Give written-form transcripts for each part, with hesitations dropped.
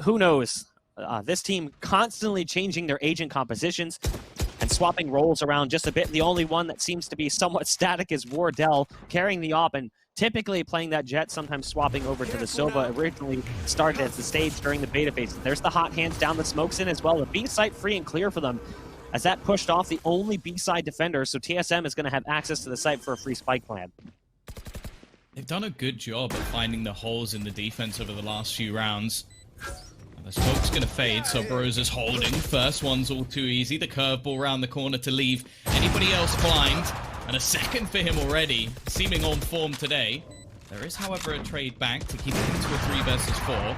Who knows? This team constantly changing their agent compositions and swapping roles around just a bit. The only one that seems to be somewhat static is Wardell, carrying the op and typically playing that Jet, sometimes swapping over to the Sova. Originally started as the stage during the beta phase. There's the hot hands down the smokes in as well. The B site free and clear for them as that pushed off the only B side defender, so TSM is going to have access to the site for a free spike plan. They've done a good job at finding the holes in the defense over the last few rounds. The smoke's gonna fade, Subroza's holding. First one's all too easy. The curveball around the corner to leave anybody else blind. And a second for him already, seeming on form today. There is, however, a trade back to keep it into a 3 versus 4.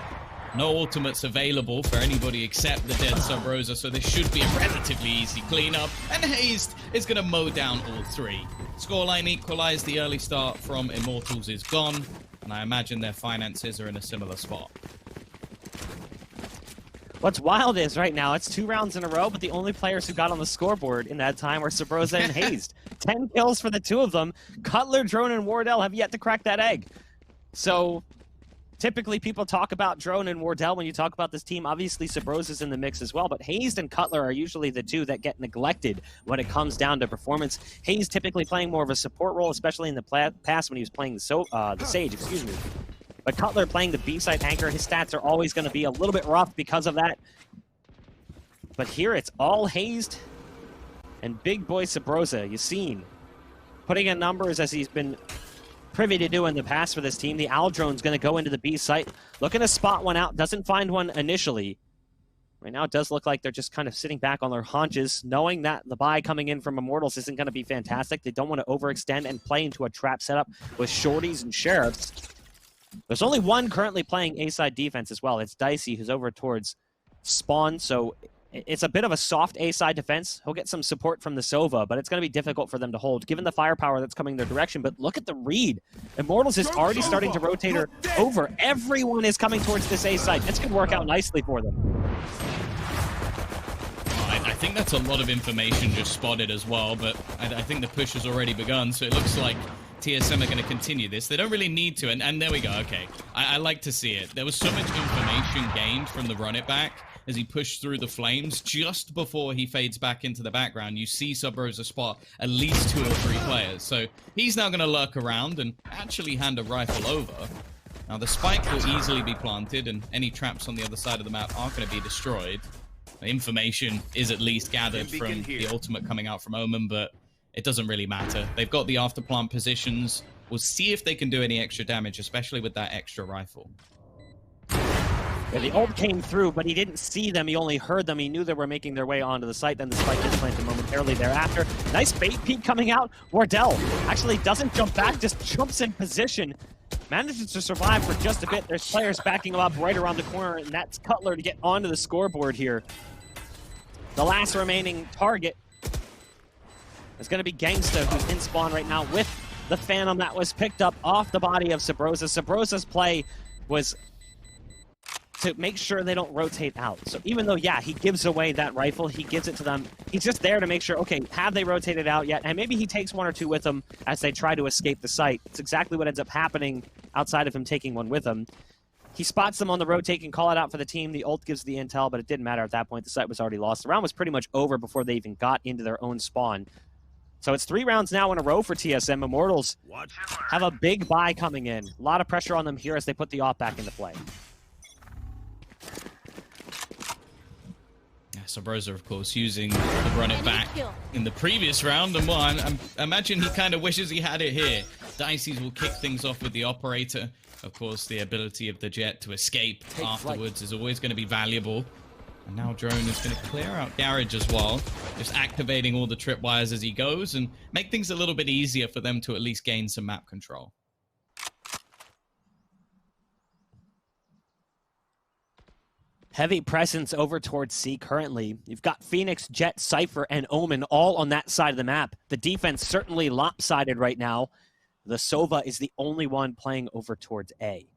No ultimates available for anybody except the dead Subroza, so this should be a relatively easy cleanup. And Hazed is gonna mow down all 3. Scoreline equalized, the early start from Immortals is gone, and I imagine their finances are in a similar spot. What's wild is right now, it's 2 rounds in a row, but the only players who got on the scoreboard in that time were Subroza and Hazed. 10 kills for the 2 of them. Koler, Drone, and Wardell have yet to crack that egg. So, typically people talk about Drone and Wardell when you talk about this team. Obviously, Subroza's in the mix as well, but Hazed and Koler are usually the 2 that get neglected when it comes down to performance. Hazed typically playing more of a support role, especially in the past when he was playing the Sage, excuse me. But Koler playing the B-side anchor, his stats are always going to be a little bit rough because of that. But here it's all Hazed and big boy Subroza. You've seen putting in numbers as he's been privy to do in the past for this team. The Owl Drone's going to go into the B site, looking to spot one out, doesn't find one initially. Right now it does look like they're just kind of sitting back on their haunches, knowing that the buy coming in from Immortals isn't going to be fantastic. They don't want to overextend and play into a trap setup with shorties and sheriffs. There's only one currently playing A-side defense as well. It's Dicey, who's over towards spawn, so it's a bit of a soft A-side defense. He'll get some support from the Sova, but it's going to be difficult for them to hold, given the firepower that's coming their direction. But look at the read. Immortals is already starting to rotate her over. Everyone is coming towards this A-side. This could work out nicely for them. I think that's a lot of information just spotted as well, but I think the push has already begun, so it looks like TSM are going to continue this. They don't really need to, and there we go, okay. I like to see it. There was so much information gained from the run it back as he pushed through the flames just before he fades back into the background. You see Subroza spot at least 2 or 3 players, so he's now going to lurk around and actually hand a rifle over. Now the spike will easily be planted, and any traps on the other side of the map aren't going to be destroyed. Information is at least gathered from the ultimate coming out from Omen, but it doesn't really matter. They've got the afterplant positions. We'll see if they can do any extra damage, especially with that extra rifle. Yeah, the ult came through, but he didn't see them. He only heard them. He knew they were making their way onto the site. Then the spike gets planted momentarily thereafter. Nice bait peek coming out. Wardell actually doesn't jump back, just jumps in position. Manages to survive for just a bit. There's players backing him up right around the corner, and that's Koler to get onto the scoreboard here. The last remaining target is going to be Genghsta, who's in spawn right now with the Phantom that was picked up off the body of Subroza. Subroza's play was to make sure they don't rotate out. So even though, yeah, he gives away that rifle, he gives it to them, he's just there to make sure, okay, have they rotated out yet? And maybe he takes 1 or 2 with them as they try to escape the site. It's exactly what ends up happening outside of him taking one with him. He spots them on the rotate, can call it out for the team. The ult gives the intel, but it didn't matter at that point. The site was already lost. The round was pretty much over before they even got into their own spawn. So it's 3 rounds now in a row for TSM. Immortals have a big buy coming in. A lot of pressure on them here as they put the op back into play. Yeah, Subroza, of course, using the run it back in the previous round. And well, I imagine he kind of wishes he had it here. Dicey's will kick things off with the operator. Of course, the ability of the Jet to escape afterwards is always going to be valuable. And now Drone is going to clear out Garage as well, just activating all the tripwires as he goes and make things a little bit easier for them to at least gain some map control. Heavy presence over towards C currently. You've got Phoenix, Jet, Cypher, and Omen all on that side of the map. The defense certainly lopsided right now. The Sova is the only one playing over towards A.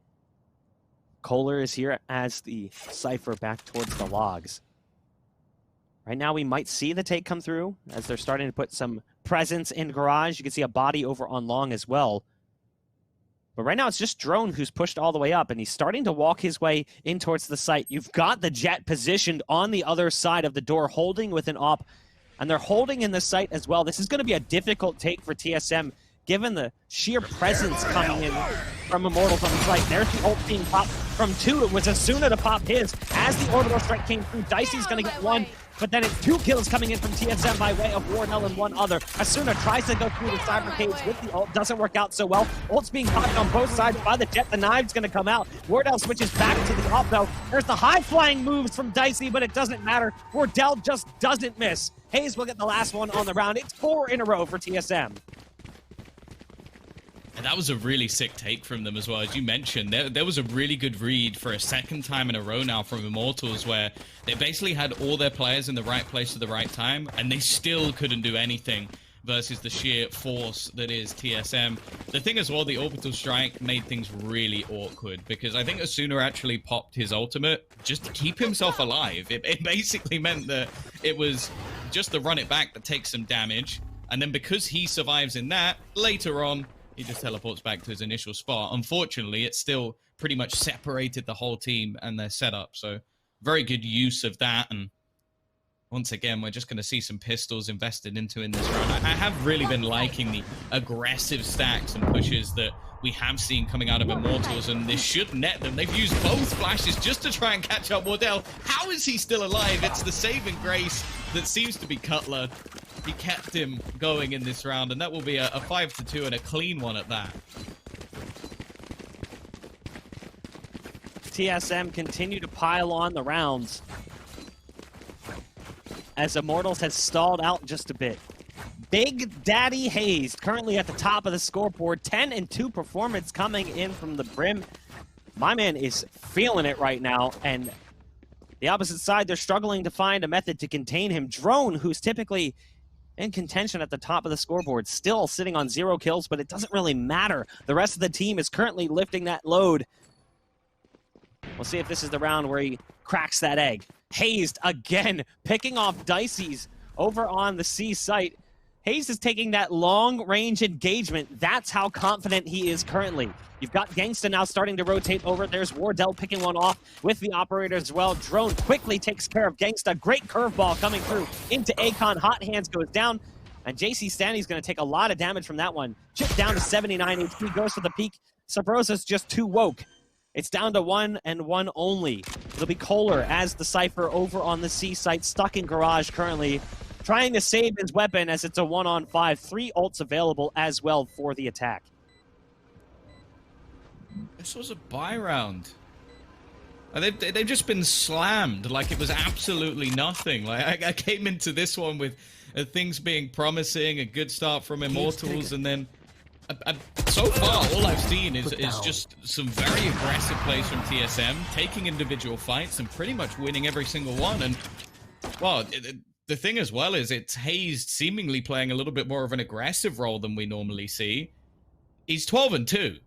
Koler is here as the Cypher back towards the logs. Right now we might see the take come through as they're starting to put some presence in garage. You can see a body over on long as well. But right now, it's just Drone who's pushed all the way up, and he's starting to walk his way in towards the site. You've got the Jet positioned on the other side of the door, holding with an op, and they're holding in the site as well. This is going to be a difficult take for TSM, given the sheer presence coming in from Immortals on the site. There's the ult being popped from 2. It was Asuna to pop his. As the orbital strike came through, dicey's going to get 1. But then it's 2 kills coming in from TSM by way of Wardell and 1 other. Asuna tries to go through the cyber cage with the ult. Doesn't work out so well. Ult's being popped on both sides by the Jet. The knive's going to come out. Wardell switches back to the op, though. There's the high-flying moves from Dicey, but it doesn't matter. Wardell just doesn't miss. Hazed will get the last one on the round. It's 4 in a row for TSM. And that was a really sick take from them as well. As you mentioned, there was a really good read for a second time in a row now from Immortals, where they basically had all their players in the right place at the right time, and they still couldn't do anything versus the sheer force that is TSM. The thing as well, the orbital strike made things really awkward, because I think Asuna actually popped his ultimate just to keep himself alive. It basically meant that it was just the run it back that takes some damage, and then because he survives in that, later on, he just teleports back to his initial spot. Unfortunately, it still pretty much separated the whole team and their setup. So very good use of that. And once again, we're just going to see some pistols invested into in this round. I have really been liking the aggressive stacks and pushes that we have seen coming out of Immortals, and this should net them. They've used both flashes just to try and catch up Wardell. How is he still alive? It's the saving grace that seems to be Koler. He kept him going in this round, and that will be a 5-2 and a clean one at that. TSM continue to pile on the rounds as Immortals has stalled out just a bit. Big Daddy Hazed currently at the top of the scoreboard. 10-2 performance coming in from the Brim. My man is feeling it right now, and the opposite side, they're struggling to find a method to contain him. Drone, who's typically in contention at the top of the scoreboard, still sitting on 0 kills, but it doesn't really matter. The rest of the team is currently lifting that load. We'll see if this is the round where he cracks that egg. Hazed again, picking off Dicey's over on the C site. Hazed is taking that long-range engagement. That's how confident he is currently. You've got Genghsta now starting to rotate over. There's Wardell picking one off with the operator as well. Drone quickly takes care of Genghsta. Great curveball coming through into Akon. Hot Hands goes down, and Jcstani is going to take a lot of damage from that one. Chip down to 79 HP, goes for the peak. Subroza's just too woke. It's down to 1 and 1 only. It'll be Koler as the Cypher over on the C site, stuck in garage currently, trying to save his weapon as it's a 1-on-5. 3 ults available as well for the attack. This was a buy round. They've just been slammed like it was absolutely nothing. Like I came into this one with things being promising, a good start from Immortals, and then so far all I've seen is just some very aggressive plays from TSM, taking individual fights and pretty much winning every single one. And well, the thing as well is it's Hazed seemingly playing a little bit more of an aggressive role than we normally see. He's 12-2.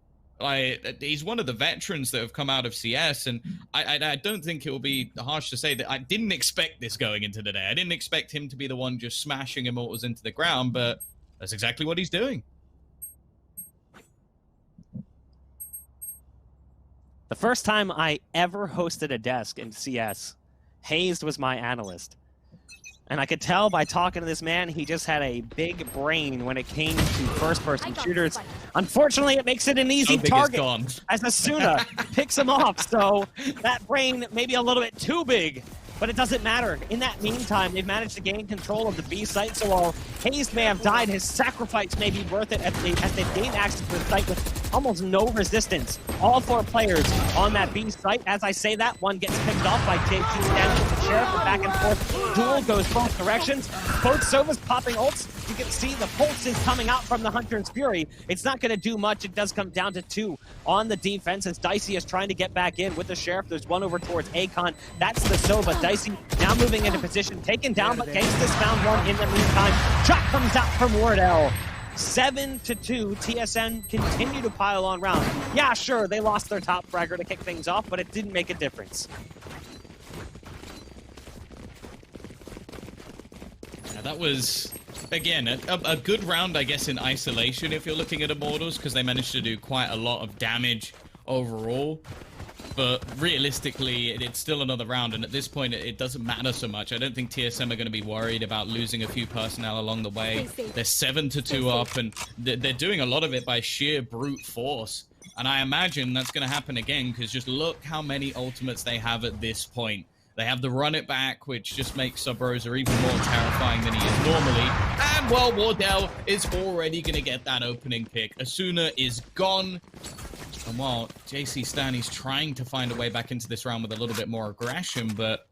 He's one of the veterans that have come out of CS, and I don't think it will be harsh to say that I didn't expect this going into the day. I didn't expect him to be the one just smashing Immortals into the ground, but that's exactly what he's doing. The first time I ever hosted a desk in CS, Hazed was my analyst. And I could tell by talking to this man, he just had a big brain when it came to first-person shooters. Unfortunately, it makes it an easy target as Asuna picks him off. So that brain may be a little bit too big, but it doesn't matter. In that meantime, they've managed to gain control of the B site. So while Hazed may have died, his sacrifice may be worth it as they've gained access to the site with almost no resistance. All 4 players on that B site. As I say that, one gets picked off by Jcstani with the Sheriff. The back and forth duel goes both directions. Both Sovas popping ults. You can see the pulses coming out from the Hunter's Fury. It's not going to do much. It does come down to 2 on the defense as Dicey is trying to get back in with the Sheriff. There's one over towards Akon. That's the Sova. Dicey now moving into position, taken down, but Genghsta's found one in the meantime. Shot comes out from Wardell. 7-2, TSM continue to pile on rounds. Yeah, sure, they lost their top fragger to kick things off, but it didn't make a difference. Yeah, that was again, a good round, I guess, in isolation if you're looking at Immortals, because they managed to do quite a lot of damage overall. But realistically, it's still another round, and at this point, it doesn't matter so much. I don't think TSM are going to be worried about losing a few personnel along the way. They're 7-2 up, and they're doing a lot of it by sheer brute force. And I imagine that's going to happen again, because just look how many ultimates they have at this point. They have the run it back, which just makes Subroza even more terrifying than he is normally. And, well, Wardell is already going to get that opening pick. Asuna is gone. And while Jcstani's trying to find a way back into this round with a little bit more aggression, but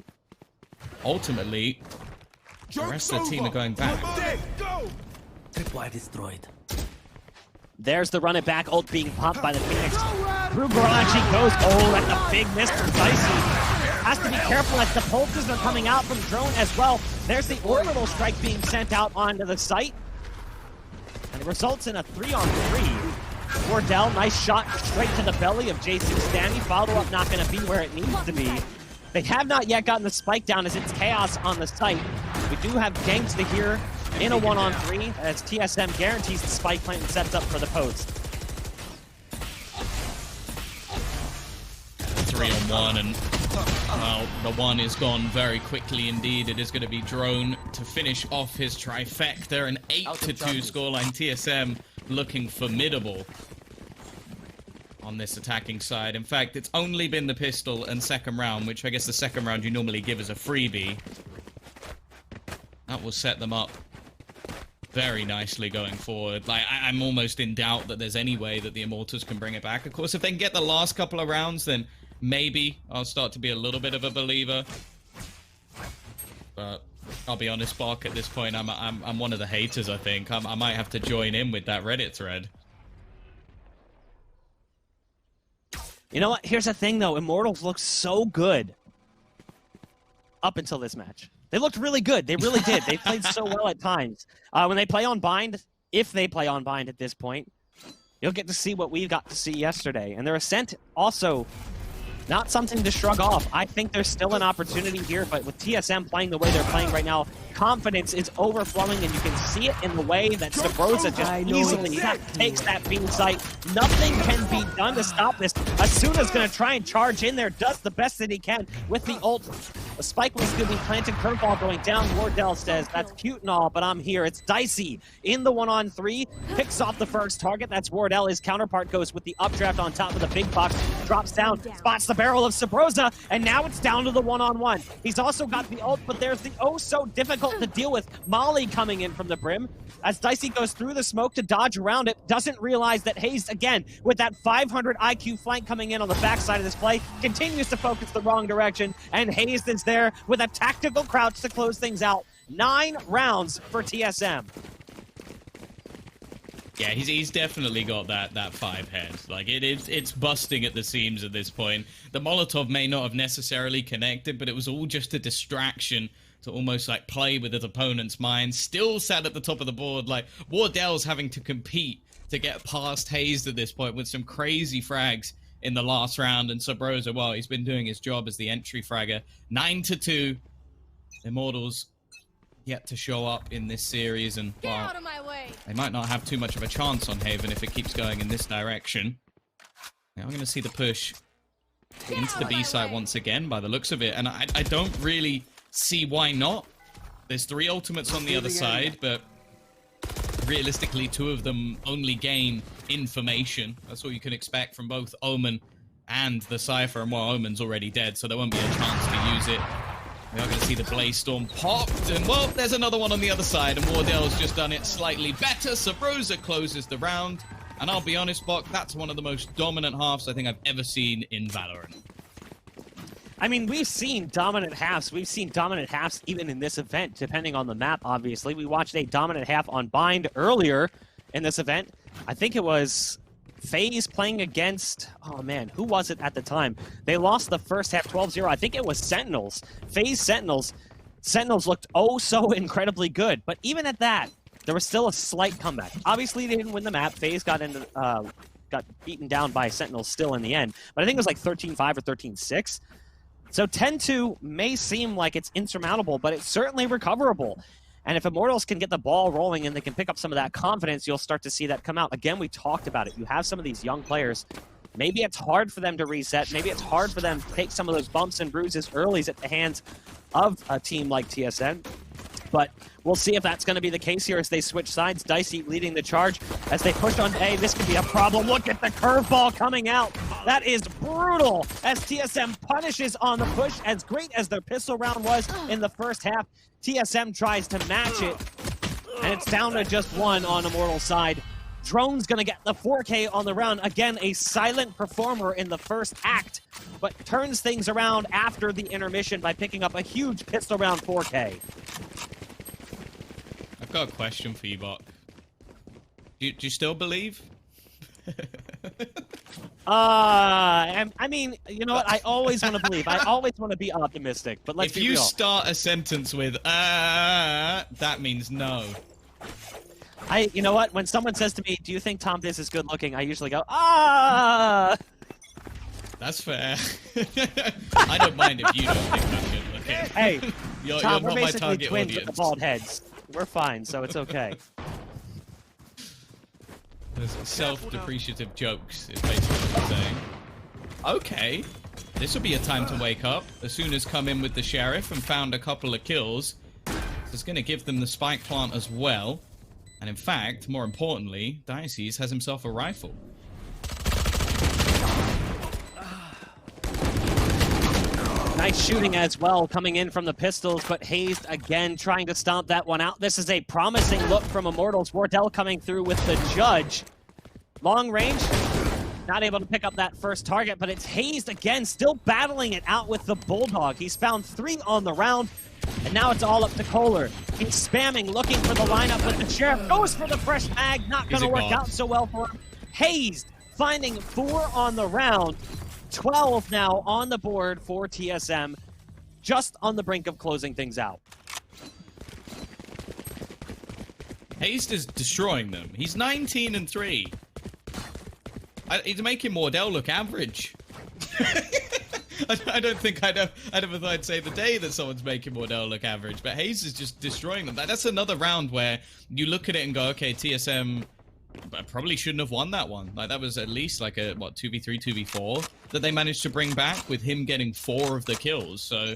ultimately, the rest of the team are going back. Tripwire destroyed. There's the run it back ult being popped by the Phoenix. Through garage he goes. Oh, that's a big miss from Dicey. Has to be careful as the pulses are coming out from drone as well. There's the orbital strike being sent out onto the site. And it results in a 3-on-3. Wardell, nice shot straight to the belly of Jcstani. Follow-up not going to be where it needs to be. They have not yet gotten the spike down as it's chaos on the site. We do have Genghsta here in a 1-on-3 as TSM guarantees the spike plant and sets up for the post. 3-on-1, and well, the one is gone very quickly indeed. It is going to be Drone to finish off his trifecta. An 8-2 scoreline. TSM looking formidable on this attacking side. In fact, it's only been the pistol and second round, which I guess the second round you normally give as a freebie. That will set them up very nicely going forward. Like, I'm almost in doubt that there's any way that the Immortals can bring it back. Of course, if they can get the last couple of rounds, then maybe I'll start to be a little bit of a believer. But I'll be honest, Boq, at this point, I'm one of the haters, I think. I might have to join in with that Reddit thread. You know what? Here's the thing, though. Immortals look so good up until this match. They looked really good. They really did. They played so well at times. When they play on Bind, if they play on Bind at this point, you'll get to see what we got to see yesterday. And their Ascent also not something to shrug off. I think there's still an opportunity here, but with TSM playing the way they're playing right now, confidence is overflowing, and you can see it in the way that Subroza just easily takes that B site. Nothing can be done to stop this. Asuna's going to try and charge in there, does the best that he can with the ult. The spike was going to be planted, curveball going down. Wardell says, that's cute and all, but I'm here. It's Dicey in the 1-on-3, picks off the first target. That's Wardell. His counterpart goes with the updraft on top of the big box, drops down, spots the barrel of Subroza, and now it's down to the 1-on-1. He's also got the ult, but there's the so difficult to deal with Molly coming in from the brim. As Dicey goes through the smoke to dodge around it, doesn't realize that Hazed, again, with that 500 IQ flank coming in on the backside of this play, continues to focus the wrong direction, and Hazed is there with a tactical crouch to close things out. 9 rounds for TSM. Yeah, he's definitely got that 5 head. Like, it's busting at the seams at this point. The Molotov may not have necessarily connected, but it was all just a distraction to almost like play with his opponent's mind. Still sat at the top of the board. Like, Wardell's having to compete to get past Hazed at this point with some crazy frags in the last round. And Subroza, well, he's been doing his job as the entry fragger. 9-2. Immortals yet to show up in this series, and well, they might not have too much of a chance on Haven if it keeps going in this direction. Now we're going to see the push into the B site once again by the looks of it, and I don't really see why not. There's 3 ultimates on the other side, but realistically 2 of them only gain information. That's what you can expect from both Omen and the Cypher, and well, Omen's already dead, so there won't be a chance to use it. We are going to see the Blaze Storm popped, and well, there's another one on the other side, and Wardell's just done it slightly better. Subroza closes the round, and I'll be honest, Boq, that's one of the most dominant halves I think I've ever seen in Valorant. I mean, we've seen dominant halves. We've seen dominant halves even in this event, depending on the map, obviously. We watched a dominant half on Bind earlier in this event. I think it was Faze playing against, oh man, who was it at the time? They lost the first half 12-0. I think it was Sentinels. Faze Sentinels. Sentinels looked oh so incredibly good. But even at that, there was still a slight comeback. Obviously, they didn't win the map. Faze got beaten down by Sentinels still in the end. But I think it was like 13-5 or 13-6. So 10-2 may seem like it's insurmountable, but it's certainly recoverable. And if Immortals can get the ball rolling and they can pick up some of that confidence, you'll start to see that come out. Again, we talked about it. You have some of these young players. Maybe it's hard for them to reset. Maybe it's hard for them to take some of those bumps and bruises early at the hands of a team like TSM. But we'll see if that's going to be the case here as they switch sides. Dicey leading the charge as they push on A. This could be a problem. Look at the curveball coming out. That is brutal as TSM punishes on the push. As great as their pistol round was in the first half, TSM tries to match it. And it's down to just one on Immortal's side. Drone's going to get the 4K on the round. Again, a silent performer in the first act, but turns things around after the intermission by picking up a huge pistol round 4K. I've got a question for you, Boq. Do you still believe? I mean, you know what? I always want to believe. I always want to be optimistic, but let's be real. If you start a sentence with that means no. You know what? When someone says to me, "Do you think Tombizz is good looking?" I usually go, "Ah." That's fair. I don't mind if you don't think I'm good looking. Hey, you're Tom, not we're my basically target twins audience. with the bald heads. We're fine, so it's okay. Self-depreciative jokes is basically what I'm saying. Okay, this will be a time to wake up. Asuna's come in with the sheriff and found a couple of kills. It's going to give them the spike plant as well. And in fact, more importantly, diceyzx has himself a rifle. Nice shooting as well, coming in from the pistols, but Hazed again trying to stomp that one out. This is a promising look from Immortals. Wardell coming through with the judge. Long range, not able to pick up that first target, but it's Hazed again, still battling it out with the Bulldog. He's found 3 on the round, and now it's all up to Koler. He's spamming, looking for the lineup with the sheriff. Goes for the fresh mag, not going to work out so well for him. Hazed finding 4 on the round. 12 now on the board for TSM, just on the brink of closing things out. Hazed is destroying them. He's 19-3. He's making Wardell look average. I don't think I'd ever thought I'd say the day that someone's making Wardell look average, but Hazed is just destroying them. That's another round where you look at it and go, okay, TSM probably shouldn't have won that one. Like, that was at least like a, what, 2v3, 2v4 that they managed to bring back with him getting 4 of the kills. So,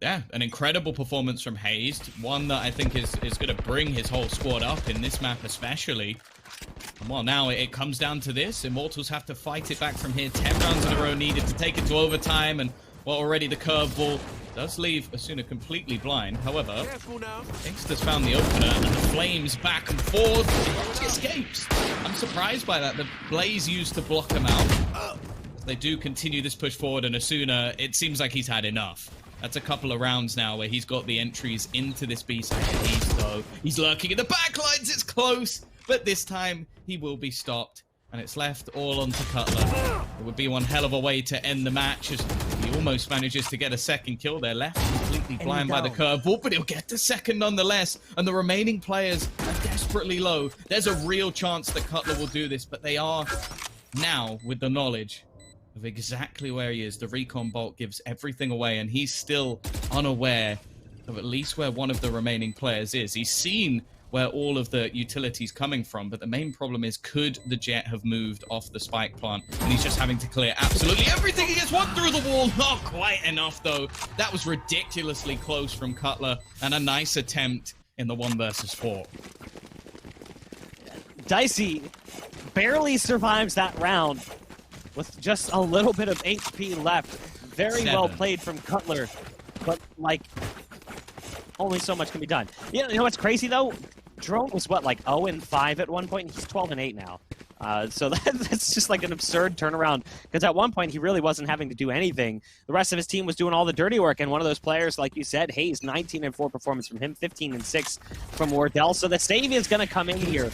yeah, an incredible performance from Hazed. One that I think is going to bring his whole squad up in this map especially. And well, now it comes down to this. Immortals have to fight it back from here. 10 rounds in a row needed to take it to overtime. And, well, already the curveball does leave Asuna completely blind. However, Genghsta's found the opener, and the flames back and forth. He escapes. I'm surprised by that. The blaze used to block him out. They do continue this push forward, and Asuna, it seems like he's had enough. That's a couple of rounds now where he's got the entries into this B side. He's lurking in the backlines. It's close, but this time he will be stopped. And it's left all onto Cutler. It would be one hell of a way to end the match as he almost manages to get a second kill. They're left completely blind by the curveball, but he'll get the second nonetheless. And the remaining players are desperately low. There's a real chance that Cutler will do this, but they are now with the knowledge of exactly where he is. The recon bolt gives everything away, and he's still unaware of at least where one of the remaining players is. He's seen where all of the utility's coming from, but the main problem is, could the jet have moved off the spike plant? And he's just having to clear absolutely everything. He gets one through the wall. Not quite enough, though. That was ridiculously close from Cutler, and a nice attempt in the 1 versus 4. Dicey barely survives that round with just a little bit of HP left. Very well played from Cutler, but, like, only so much can be done. You know what's crazy, though? Drone was, what, like 0-5 at one point? He's 12-8 now. So that's just like an absurd turnaround, because at one point he really wasn't having to do anything. The rest of his team was doing all the dirty work, and one of those players, like you said, Hazed, 19-4 performance from him, 15-6 from Wardell. So the save is going to come in here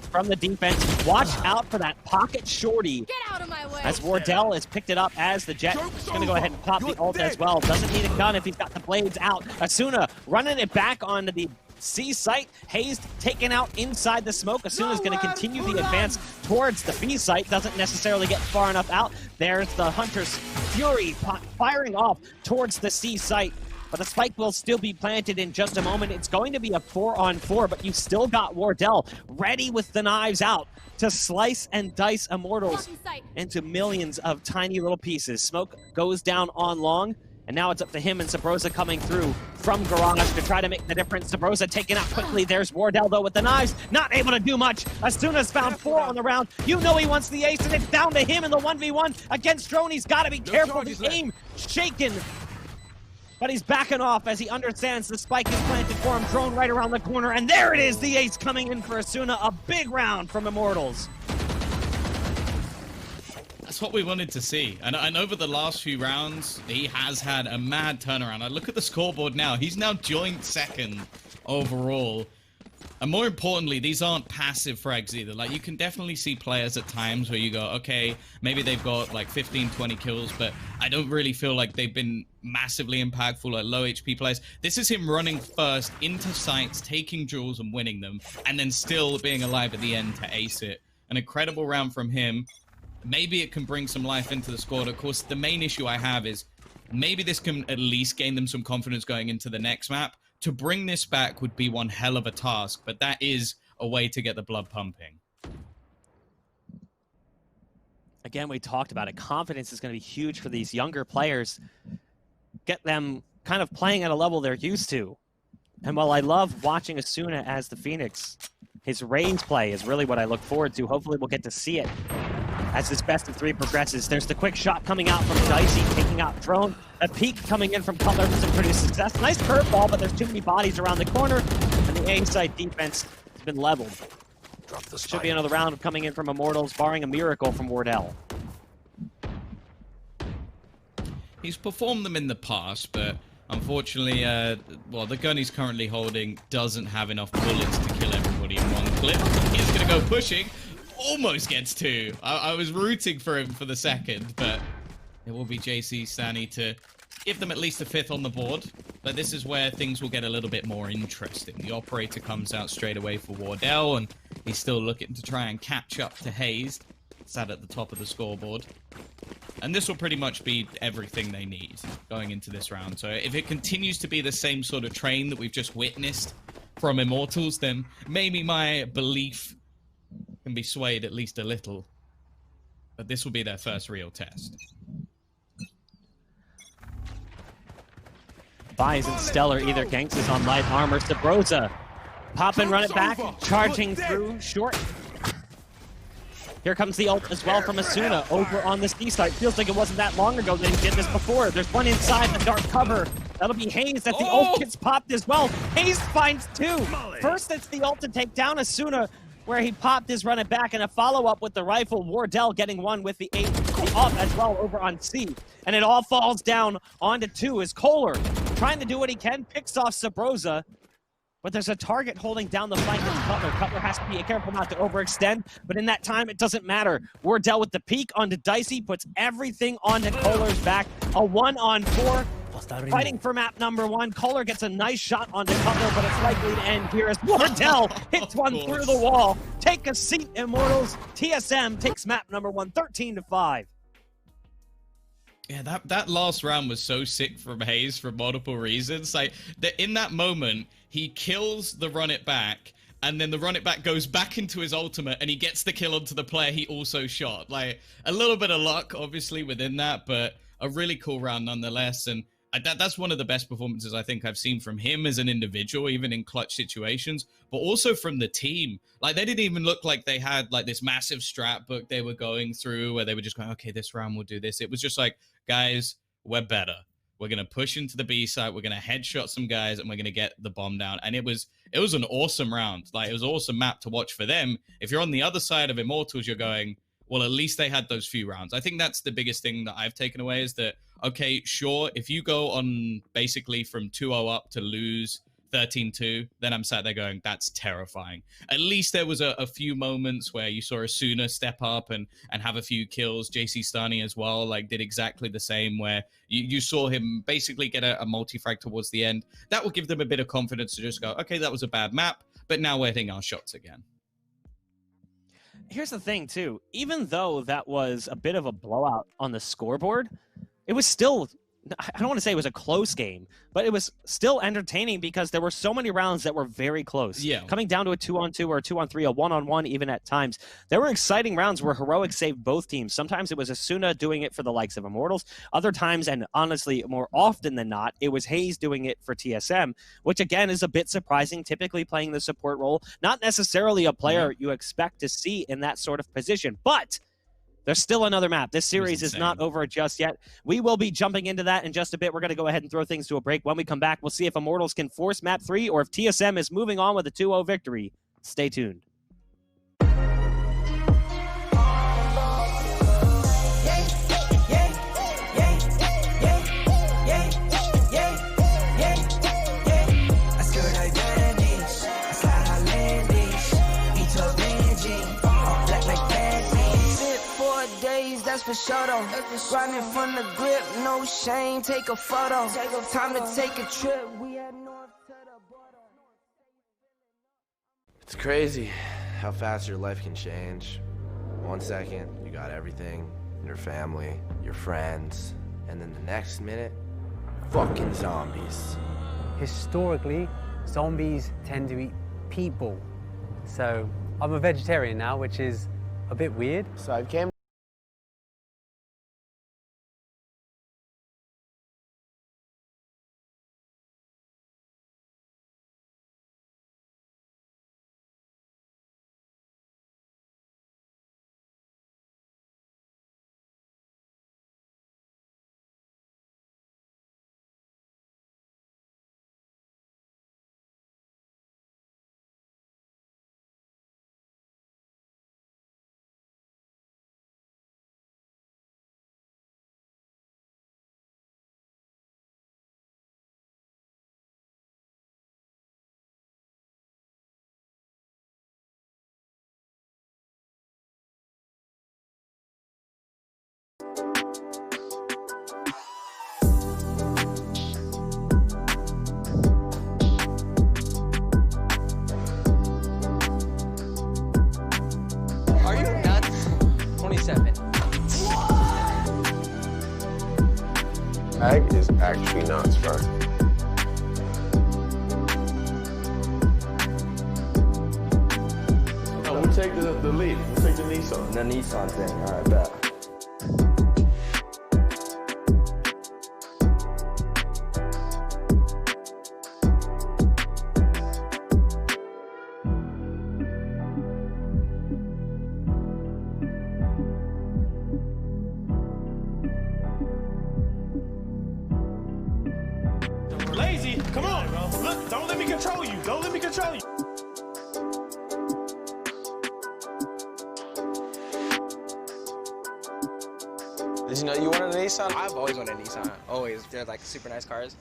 from the defense. Watch out for that pocket shorty. Get out of my way. As Wardell has picked it up as the jet is going to go ahead and pop the ult as well. Doesn't need a gun if he's got the blades out. Asuna running it back onto the C site. Hazed taken out inside the smoke. Asuna's going to continue the advance towards the B site. Doesn't necessarily get far enough out. There's the Hunter's Fury firing off towards the C site. but the spike will still be planted in just a moment. It's going to be a 4-on-4, but you still got Wardell ready with the knives out to slice and dice Immortals into millions of tiny little pieces. Smoke goes down on long, and now it's up to him and Subroza coming through from Garage to try to make the difference. Subroza taken out quickly. There's Wardell, though, with the knives. Not able to do much. Asuna's found 4 on the round. You know he wants the ace, and it's down to him in the 1v1 against Drone. He's got to be careful. The aim shaken. But he's backing off as he understands the spike is planted for him. Drone right around the corner, and there it is, the ace coming in for Asuna. A big round from Immortals. That's what we wanted to see. And over the last few rounds, he has had a mad turnaround. I look at the scoreboard now. He's now joint second overall. And more importantly, these aren't passive frags either. Like, you can definitely see players at times where you go, okay, maybe they've got like 15, 20 kills, but I don't really feel like they've been massively impactful, like low HP players. This is him running first into sites, taking duels and winning them, and then still being alive at the end to ace it. An incredible round from him. Maybe it can bring some life into the squad. Of course, the main issue I have is maybe this can at least gain them some confidence going into the next map. To bring this back would be one hell of a task, but that is a way to get the blood pumping. Again, we talked about it. Confidence is going to be huge for these younger players. Get them kind of playing at a level they're used to. And while I love watching Asuna as the Phoenix, his range play is really what I look forward to. Hopefully we'll get to see it as this best of 3 progresses. There's the quick shot coming out from Dicey, taking out Drone. A peek coming in from Koler for some pretty success. Nice curveball, but there's too many bodies around the corner, and the A side defense has been leveled. Should be another round coming in from Immortals, barring a miracle from Wardell. He's performed them in the past, but unfortunately, well, the gun he's currently holding doesn't have enough bullets to kill everybody in one clip. He's going to go pushing. Almost gets 2. I was rooting for him for the second, but it will be Jcstani to give them at least a 5th on the board. But this is where things will get a little bit more interesting. The operator comes out straight away for Wardell, and he's still looking to try and catch up to Hazed, sat at the top of the scoreboard. And this will pretty much be everything they need going into this round. So if it continues to be the same sort of train that we've just witnessed from Immortals, then maybe my belief can be swayed at least a little. But this will be their first real test. Faze and Stellar, either Genghsta's on light armor. Subroza, pop and run it back, charging through, short. Here comes the ult as well from Asuna over on the C side. Feels like it wasn't that long ago that he did this before. There's one inside the dark cover. That'll be Hazed as the ult gets popped as well. Hazed finds 2. First, it's the ult to take down Asuna, where he popped his run it back, and a follow-up with the rifle. Wardell getting 1 with the 8 off as well over on C. And it all falls down onto 2 as Koler, trying to do what he can, picks off Subroza. But there's a target holding down the flank. It's Koler. Koler has to be careful not to overextend, but in that time, it doesn't matter. Wardell with the peek onto Dicey, puts everything onto Koler's back. A 1-on-4. Fighting for map number 1. Koler gets a nice shot onto Koler, but it's likely to end here as Wardell hits one through the wall. Take a seat, Immortals. TSM takes map number 1, 13-5. Yeah, that last round was so sick from Hazed for multiple reasons. Like, in that moment, he kills the run it back, and then the run it back goes back into his ultimate, and he gets the kill onto the player he also shot. Like, a little bit of luck, obviously, within that, but a really cool round nonetheless. And that's one of the best performances I think I've seen from him as an individual, even in clutch situations, but also from the team. Like, they didn't even look like they had like this massive strat book they were going through where they were just going, okay, this round we'll do this. It was just like, guys, we're better. We're going to push into the B side. We're going to headshot some guys, and we're going to get the bomb down. And it was an awesome round. Like, it was an awesome map to watch for them. If you're on the other side of Immortals, you're going, well, at least they had those few rounds. I think that's the biggest thing that I've taken away is that, okay, sure, if you go on basically from 2-0 up to lose 13-2, then I'm sat there going, that's terrifying. At least there was a few moments where you saw Asuna step up and have a few kills. Jcstani as well, like, did exactly the same, where you saw him basically get a multi-frag towards the end. That will give them a bit of confidence to just go, okay, that was a bad map, but now we're hitting our shots again. Here's the thing, too. Even though that was a bit of a blowout on the scoreboard, it was still I don't want to say it was a close game, but it was still entertaining because there were so many rounds that were very close. Yeah. Coming down to a 2-on-2 or a 2-on-3, a 1-on-1 even at times. There were exciting rounds where Heroic saved both teams. Sometimes it was Asuna doing it for the likes of Immortals. Other times, and honestly more often than not, it was Hazed doing it for TSM, which again is a bit surprising, typically playing the support role. Not necessarily a player you expect to see in that sort of position, but there's still another map. This series is not over just yet. We will be jumping into that in just a bit. We're going to go ahead and throw things to a break. When we come back, we'll see if Immortals can force map 3 or if TSM is moving on with a 2-0 victory. Stay tuned. That's for sure though. Running from the grip, no shame, take a photo. Time to take a trip. We head north to the border. It's crazy how fast your life can change. 1 second, you got everything, your family, your friends, and then the next minute, fucking zombies. Historically, zombies tend to eat people. So I'm a vegetarian now, which is a bit weird. So I came Are you nuts? 27. Ag is actually nuts, bro. No, we'll take the lead. We'll take the Nissan. The Nissan thing, alright, bet. Lazy, come on, bro. Look, don't let me control you. Don't let me control you. Did you know you wanted a Nissan? I've always wanted a Nissan. Always. They're like super nice cars.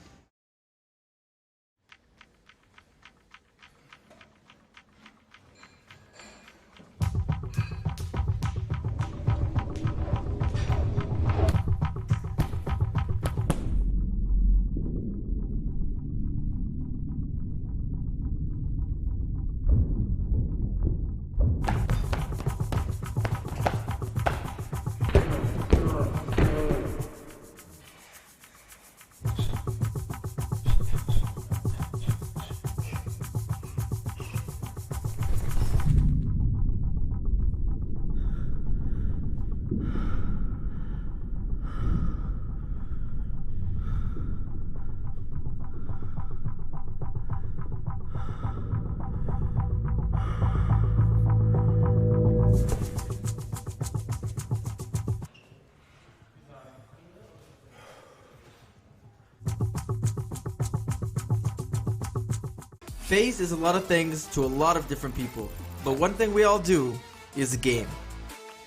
Faze is a lot of things to a lot of different people, but one thing we all do is game.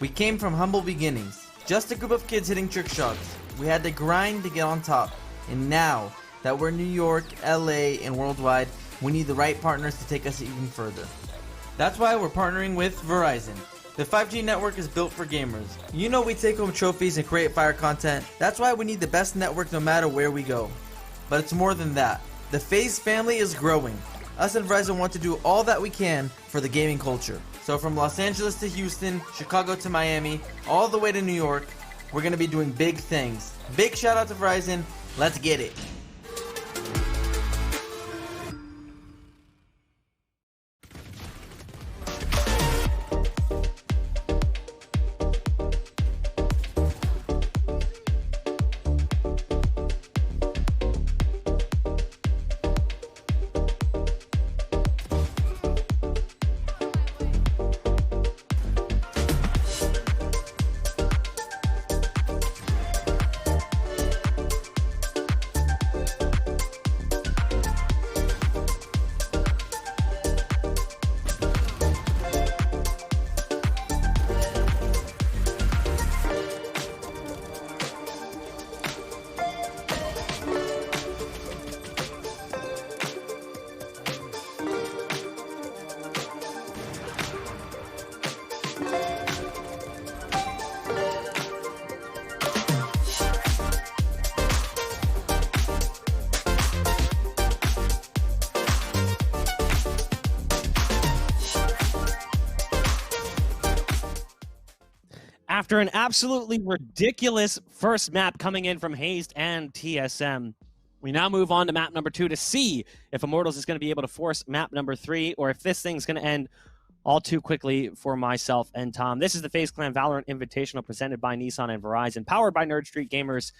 We came from humble beginnings, just a group of kids hitting trick shots. We had to grind to get on top, and now that we're in New York, LA, and worldwide, we need the right partners to take us even further. That's why we're partnering with Verizon. The 5G network is built for gamers. You know we take home trophies and create fire content. That's why we need the best network no matter where we go. But it's more than that. The Faze family is growing. Us and Verizon want to do all that we can for the gaming culture. So from Los Angeles to Houston, Chicago to Miami, all the way to New York, we're going to be doing big things. Big shout out to Verizon. Let's get it. After an absolutely ridiculous first map coming in from Hazed and TSM, we now move on to map number 2 to see if Immortals is going to be able to force map number 3 or if this thing's going to end all too quickly for myself and Tom. This is the FaZe Clan Valorant Invitational presented by Nissan and Verizon, powered by Nerd Street Gamers.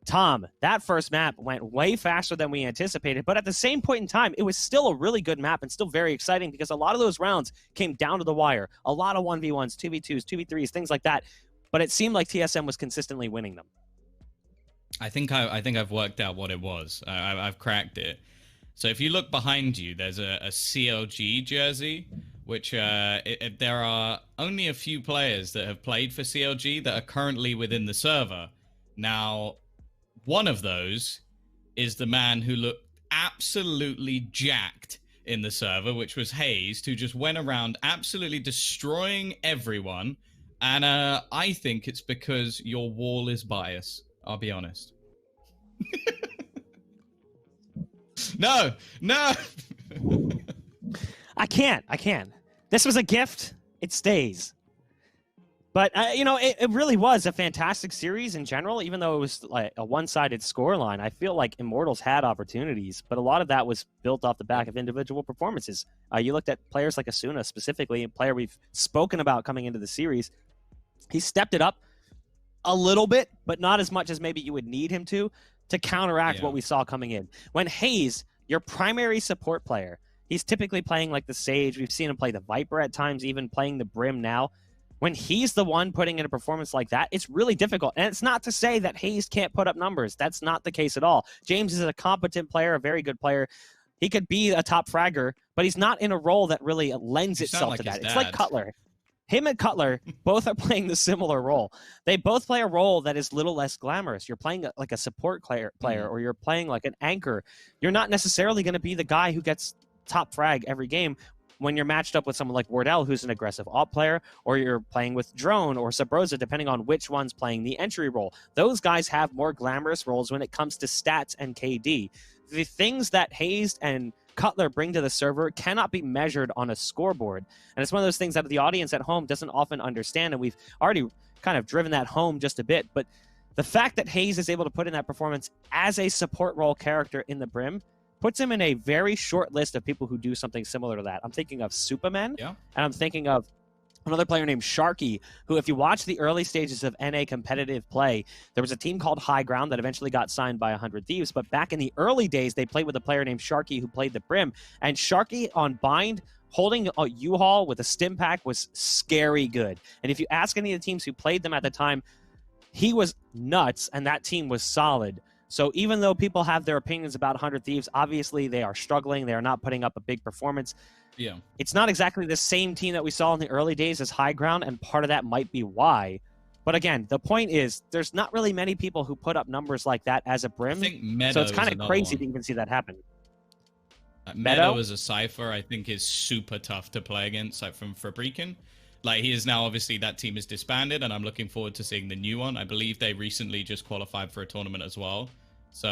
Tom, that first map went way faster than we anticipated, but at the same point in time, it was still a really good map and still very exciting because a lot of those rounds came down to the wire. A lot of 1v1s, 2v2s, 2v3s, things like that. But it seemed like TSM was consistently winning them. I think I've worked out what it was. I've cracked it. So if you look behind you, there's a CLG jersey, which there are only a few players that have played for CLG that are currently within the server. Now, one of those is the man who looked absolutely jacked in the server, which was Hazed, who just went around absolutely destroying everyone. And I think it's because your wall is bias. I'll be honest. No. I can't. This was a gift. It stays. But, you know, it really was a fantastic series in general, even though it was like a one-sided scoreline. I feel like Immortals had opportunities, but a lot of that was built off the back of individual performances. You looked at players like Asuna specifically, a player we've spoken about coming into the series. He stepped it up a little bit, but not as much as maybe you would need him to counteract what we saw coming in. When Hazed, your primary support player, he's typically playing like the Sage. We've seen him play the Viper at times, even playing the Brim now. When he's the one putting in a performance like that, it's really difficult. And it's not to say that Hazed can't put up numbers. That's not the case at all. James is a competent player, a very good player. He could be a top fragger, but he's not in a role that really lends itself to that. It's like Cutler. Him and Cutler both are playing the similar role. They both play a role that is a little less glamorous. You're playing like a support player or you're playing like an anchor. You're not necessarily going to be the guy who gets top frag every game when you're matched up with someone like Wardell, who's an aggressive op player, or you're playing with Drone or Subroza, depending on which one's playing the entry role. Those guys have more glamorous roles when it comes to stats and KD. The things that Hazed and Cutler bring to the server cannot be measured on a scoreboard. And it's one of those things that the audience at home doesn't often understand, and we've already kind of driven that home just a bit. But the fact that Hazed is able to put in that performance as a support role character in the Brim puts him in a very short list of people who do something similar to that. I'm thinking of Superman, and I'm thinking of another player named Sharky, who, if you watch the early stages of NA competitive play, there was a team called High Ground that eventually got signed by 100 Thieves, but back in the early days, they played with a player named Sharky who played the Brim, and Sharky on Bind, holding a U-Haul with a stim pack was scary good. And if you ask any of the teams who played them at the time, he was nuts, and that team was solid. So even though people have their opinions about 100 Thieves, obviously they are struggling. They are not putting up a big performance. Yeah. It's not exactly the same team that we saw in the early days as High Ground, and part of that might be why. But again, the point is, there's not really many people who put up numbers like that as a Brim. I think Meadow so it's kind of crazy one. to even see that happen. Meadow as a Cypher, I think, is super tough to play against, like from Fabrican. Like, he is now, obviously, that team is disbanded, and I'm looking forward to seeing the new one. I believe they recently just qualified for a tournament as well. So,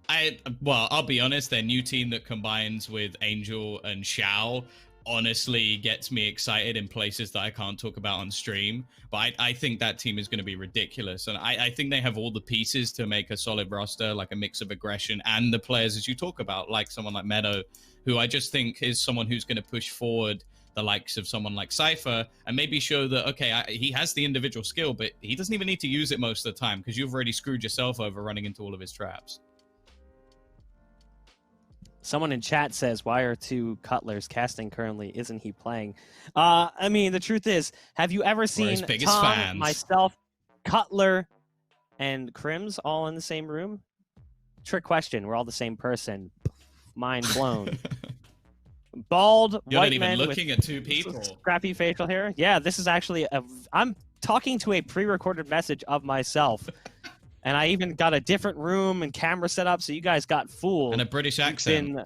I'll be honest, their new team that combines with Angel and Xiao, honestly gets me excited in places that I can't talk about on stream. But I think that team is going to be ridiculous. And I think they have all the pieces to make a solid roster, like a mix of aggression and the players, as you talk about, like someone like Meadow, who I just think is someone who's going to push forward the likes of someone like Cypher and maybe show that, okay, he has the individual skill, but he doesn't even need to use it most of the time because you've already screwed yourself over running into all of his traps. Someone in chat says, why are two Cutlers casting currently? Isn't he playing? I mean, the truth is, have you ever seen Tom, fans. myself, Cutler, and Crims all in the same room? Trick question. We're all the same person. Mind blown. Bald, You're white not even men looking with at two people. Scrappy facial hair. Yeah, this is actually I'm talking to a pre-recorded message of myself. And I even got a different room and camera set up, so you guys got fooled. And a British accent.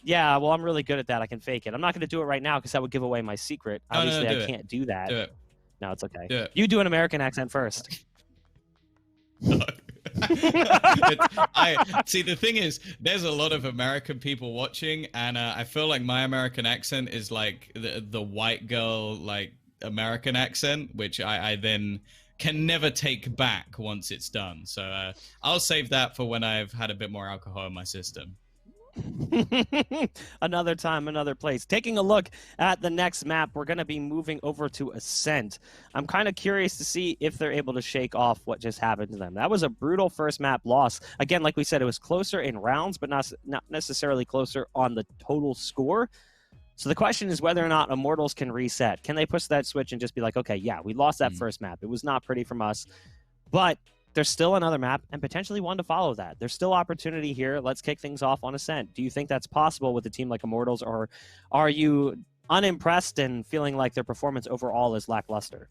Yeah, well, I'm really good at that. I can fake it. I'm not going to do it right now because that would give away my secret. Obviously, I can't do that. Do it. No, it's okay. Do it. You do an American accent first. No. See, the thing is, there's a lot of American people watching, and I feel like my American accent is like the white girl, like, American accent, which I then can never take back once it's done. So I'll save that for when I've had a bit more alcohol in my system. Another time, another place. Taking a look at the next map, we're going to be moving over to Ascent. I'm kind of curious to see if they're able to shake off what just happened to them. That was a brutal first map loss. Again, like we said, it was closer in rounds, but not necessarily closer on the total score. So the question is whether or not Immortals can reset. Can they push that switch and just be like, okay, yeah, we lost that first map. It was not pretty from us, but there's still another map and potentially one to follow that. There's still opportunity here. Let's kick things off on Ascent. Do you think that's possible with a team like Immortals, or are you unimpressed and feeling like their performance overall is lackluster?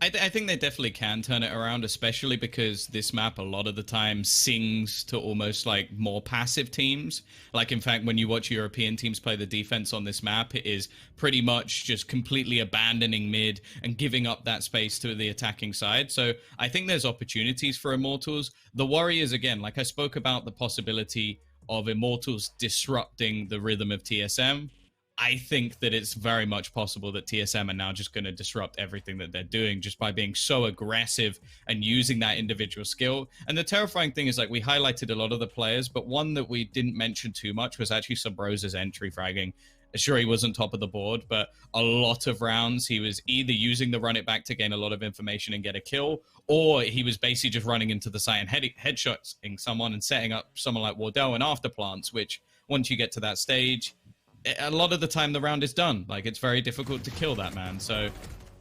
I think they definitely can turn it around, especially because this map a lot of the time sings to almost like more passive teams. Like, in fact, when you watch European teams play the defense on this map, it is pretty much just completely abandoning mid and giving up that space to the attacking side. So I think there's opportunities for Immortals. The worry is, again, like I spoke about the possibility of Immortals disrupting the rhythm of TSM. I think that it's very much possible that TSM are now just going to disrupt everything that they're doing just by being so aggressive and using that individual skill. And the terrifying thing is, like, we highlighted a lot of the players, but one that we didn't mention too much was actually Subroza's entry fragging. Sure, he wasn't top of the board, but a lot of rounds he was either using the run it back to gain a lot of information and get a kill, or he was basically just running into the site and headshoting someone and setting up someone like Wardell and afterplants, which once you get to that stage, a lot of the time the round is done. Like, it's very difficult to kill that man. So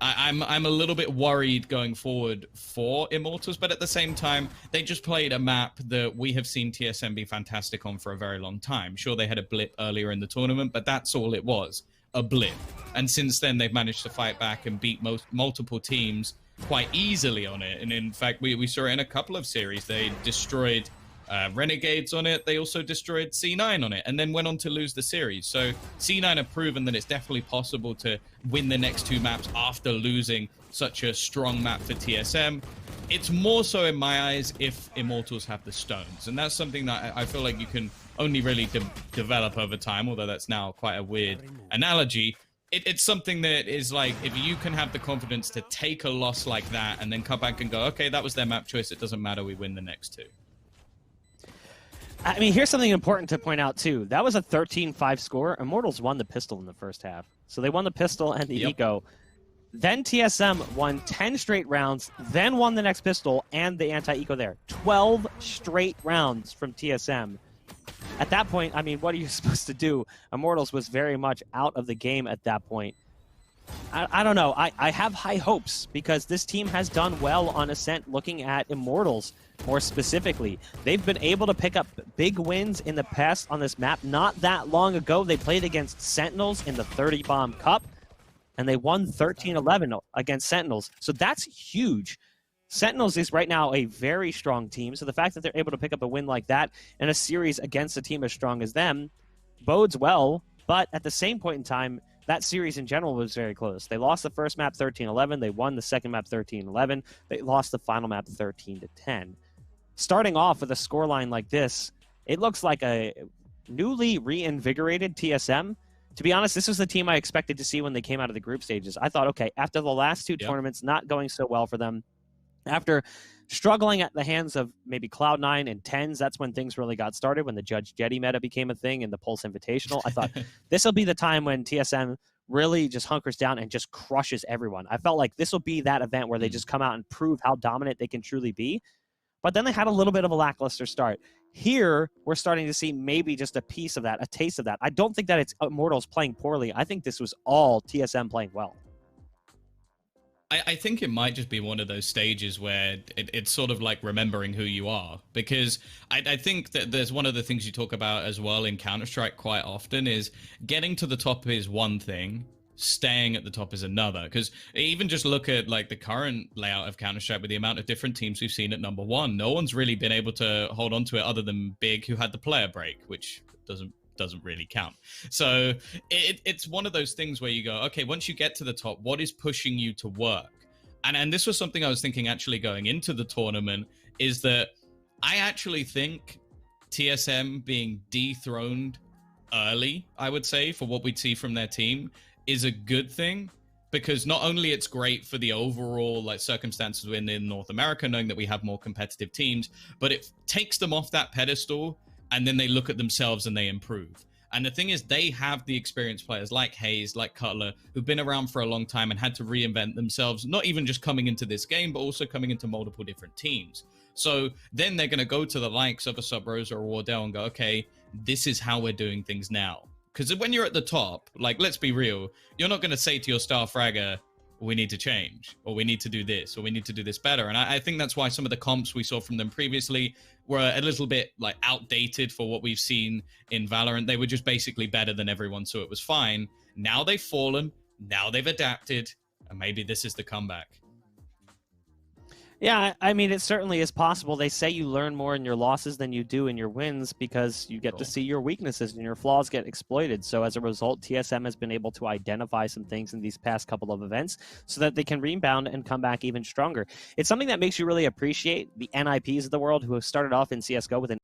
I'm a little bit worried going forward for Immortals, but at the same time, they just played a map that we have seen TSM be fantastic on for a very long time. Sure, they had a blip earlier in the tournament, but that's all it was, a blip. And since then, they've managed to fight back and beat multiple teams quite easily on it. And in fact, we saw it in a couple of series. They destroyed Renegades on it. They also destroyed C9 on it and then went on to lose the series. So C9 have proven that it's definitely possible to win the next two maps after losing such a strong map for TSM. It's more so in my eyes if Immortals have the stones, and that's something that I feel like you can only really develop over time, although that's now quite a weird analogy. It's something that is like, if you can have the confidence to take a loss like that and then come back and go, okay, that was their map choice, it doesn't matter, we win the next two. I mean, here's something important to point out, too. That was a 13-5 score. Immortals won the pistol in the first half. So they won the pistol and the eco. Then TSM won 10 straight rounds, then won the next pistol and the anti-eco there. 12 straight rounds from TSM. At that point, I mean, what are you supposed to do? Immortals was very much out of the game at that point. I don't know. I have high hopes because this team has done well on Ascent looking at Immortals more specifically. They've been able to pick up big wins in the past on this map. Not that long ago, they played against Sentinels in the 30 Bomb Cup, and they won 13-11 against Sentinels. So that's huge. Sentinels is right now a very strong team, so the fact that they're able to pick up a win like that in a series against a team as strong as them bodes well, but at the same point in time, that series in general was very close. They lost the first map 13-11. They won the second map 13-11. They lost the final map 13-10. Starting off with a scoreline like this, it looks like a newly reinvigorated TSM to be honest, this was the team I expected to see when they came out of the group stages. I thought, okay, after the last two tournaments not going so well for them, after struggling at the hands of maybe Cloud9 and TenZ, that's when things really got started, when the Judge Jetty meta became a thing in the Pulse Invitational. I thought this will be the time when TSM really just hunkers down and just crushes everyone. I felt like this will be that event where they just come out and prove how dominant they can truly be. But then they had a little bit of a lackluster start. Here, we're starting to see maybe just a piece of that, a taste of that. I don't think that it's Immortals playing poorly. I think this was all TSM playing well. I think it might just be one of those stages where it's sort of like remembering who you are. Because I think that there's one of the things you talk about as well in Counter-Strike quite often is getting to the top is one thing, staying at the top is another. Because even just look at like the current layout of Counter-Strike with the amount of different teams we've seen at #1, no one's really been able to hold on to it other than Big, who had the player break, which doesn't really count. So it's one of those things where you go, okay, once you get to the top, what is pushing you to work? And this was something I was thinking actually going into the tournament, is that I actually think TSM being dethroned early, I would say, for what we'd see from their team is a good thing, because not only it's great for the overall like circumstances in North America, knowing that we have more competitive teams, but it takes them off that pedestal, and then they look at themselves and they improve. And the thing is, they have the experienced players like Hazed, like Koler, who've been around for a long time and had to reinvent themselves, not even just coming into this game, but also coming into multiple different teams. So then they're going to go to the likes of a Subroza or Wardell and go, okay, this is how we're doing things now. Because when you're at the top, like, let's be real, you're not going to say to your star fragger, we need to change, or we need to do this, or we need to do this better. And I think that's why some of the comps we saw from them previously were a little bit like outdated for what we've seen in Valorant. They were just basically better than everyone, so it was fine. Now they've fallen, now they've adapted, and maybe this is the comeback. Yeah, I mean, it certainly is possible. They say you learn more in your losses than you do in your wins because you get to see your weaknesses and your flaws get exploited. So as a result, TSM has been able to identify some things in these past couple of events so that they can rebound and come back even stronger. It's something that makes you really appreciate the NIPs of the world who have started off in CSGO with an